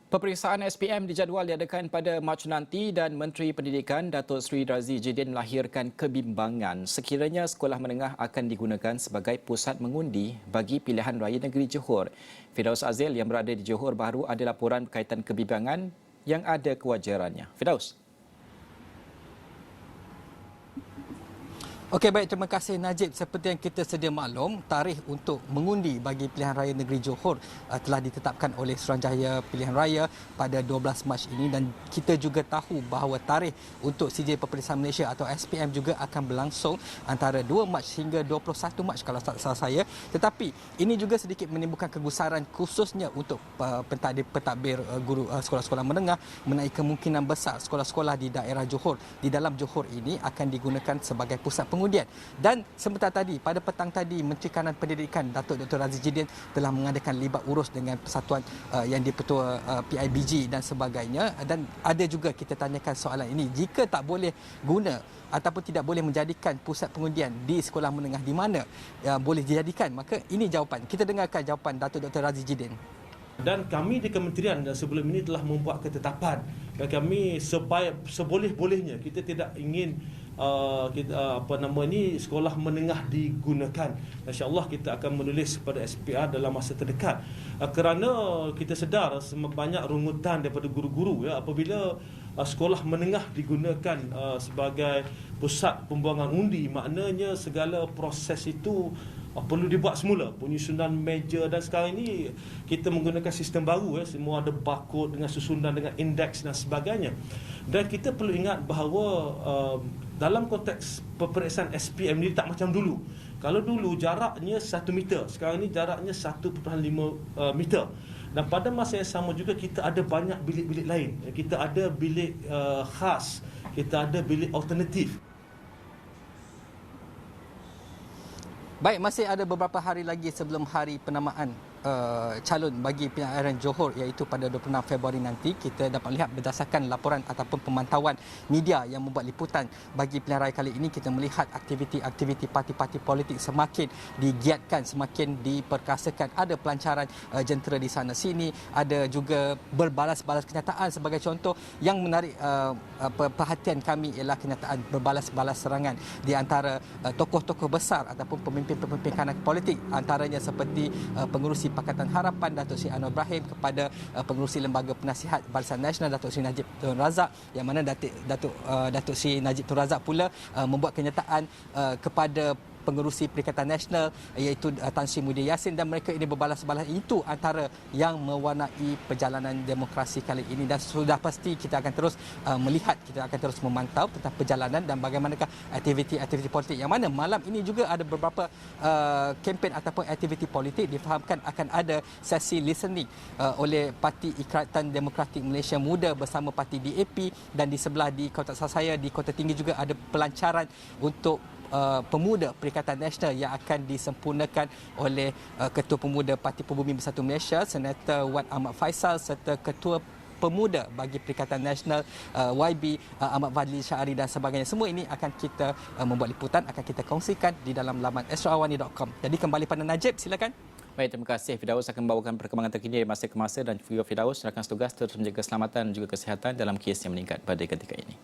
Peperiksaan SPM dijadual diadakan pada Mac nanti dan Menteri Pendidikan Datuk Seri Razi Jidin melahirkan kebimbangan sekiranya sekolah menengah akan digunakan sebagai pusat mengundi bagi pilihan raya negeri Johor. Firdaus Azil yang berada di Johor baru ada laporan berkaitan kebimbangan yang ada kewajarannya. Firdaus. Okey, baik, terima kasih Najib. Seperti yang kita sedia maklum, tarikh untuk mengundi bagi pilihan raya negeri Johor telah ditetapkan oleh Suruhanjaya Pilihan Raya pada 12 Mac ini, dan kita juga tahu bahawa tarikh untuk CJ Peperiksaan Malaysia atau SPM juga akan berlangsung antara 2 Mac hingga 21 Mac kalau tak salah saya. Tetapi ini juga sedikit menimbulkan kegusaran khususnya untuk pentadbir guru sekolah-sekolah menengah mengenai kemungkinan besar sekolah-sekolah di daerah Johor, di dalam Johor ini akan digunakan sebagai pusat pengundian. Dan sebentar tadi, pada petang tadi, Menteri Kanan Pendidikan Datuk Dr. Razi Jidin telah mengadakan libat urus dengan persatuan yang di-Ketua PIBG dan sebagainya. Dan ada juga kita tanyakan soalan ini, jika tak boleh guna ataupun tidak boleh menjadikan pusat pengundian di sekolah menengah, di mana boleh dijadikan, maka ini jawapan. Kita dengarkan jawapan Datuk Dr. Razi Jidin. Dan kami di kementerian sebelum ini telah membuat ketetapan, dan kami seboleh-bolehnya kita tidak ingin sekolah menengah digunakan. Insya-Allah kita akan menulis kepada SPR dalam masa terdekat, kerana kita sedar banyak rungutan daripada guru-guru apabila sekolah menengah digunakan sebagai pusat pembuangan undi, maknanya segala proses itu perlu dibuat semula, penyusunan meja, dan sekarang ini kita menggunakan sistem baru, semua ada barcode dengan susunan, dengan indeks dan sebagainya. Dan kita perlu ingat bahawa dalam konteks peperiksaan SPM ini tak macam dulu. Kalau dulu jaraknya 1 meter, sekarang ini jaraknya 1.5 meter. Dan pada masa yang sama juga kita ada banyak bilik-bilik lain. Kita ada bilik khas, kita ada bilik alternatif. Baik, masih ada beberapa hari lagi sebelum hari penamaan calon bagi PRN Johor, iaitu pada 26 Februari nanti. Kita dapat melihat berdasarkan laporan ataupun pemantauan media yang membuat liputan bagi pilihan raya kali ini, kita melihat aktiviti-aktiviti parti-parti politik semakin digiatkan, semakin diperkasakan. Ada pelancaran jentera di sana sini, ada juga berbalas-balas kenyataan. Sebagai contoh yang menarik perhatian kami ialah kenyataan berbalas-balas serangan di antara tokoh-tokoh besar ataupun pemimpin-pemimpin kanan politik, antaranya seperti pengurusi Pakatan Harapan Datuk Seri Anwar Ibrahim kepada pengurusi Lembaga Penasihat Barisan Nasional Datuk Seri Najib Tun Razak, yang mana Datuk Seri Najib Tun Razak pula membuat kenyataan kepada pengurusi Perikatan Nasional iaitu Tan Sri Muhyiddin Yassin, dan mereka ini berbalas-balas. Itu antara yang mewarnai perjalanan demokrasi kali ini, dan sudah pasti kita akan terus melihat, kita akan terus memantau tentang perjalanan dan bagaimanakah aktiviti-aktiviti politik, yang mana malam ini juga ada beberapa kempen ataupun aktiviti politik. Difahamkan akan ada sesi listening oleh Parti Ikatan Demokratik Malaysia Muda bersama Parti DAP, dan di sebelah di Kota saya di Kota Tinggi juga ada pelancaran untuk Pemuda Perikatan Nasional yang akan disempurnakan oleh Ketua Pemuda Parti Pembumi Bersatu Malaysia Senator Wan Ahmad Faisal, serta Ketua Pemuda bagi Perikatan Nasional YB Ahmad Fadli Syahari dan sebagainya. Semua ini akan kita membuat liputan, akan kita kongsikan di dalam laman astroawani.com. Jadi kembali pada Najib, silakan. Baik, terima kasih. Firdaus akan membawakan perkembangan terkini dari masa ke masa, dan juga Firdaus rakan tugas terus menjaga keselamatan dan juga kesihatan dalam kes yang meningkat pada ketika ini.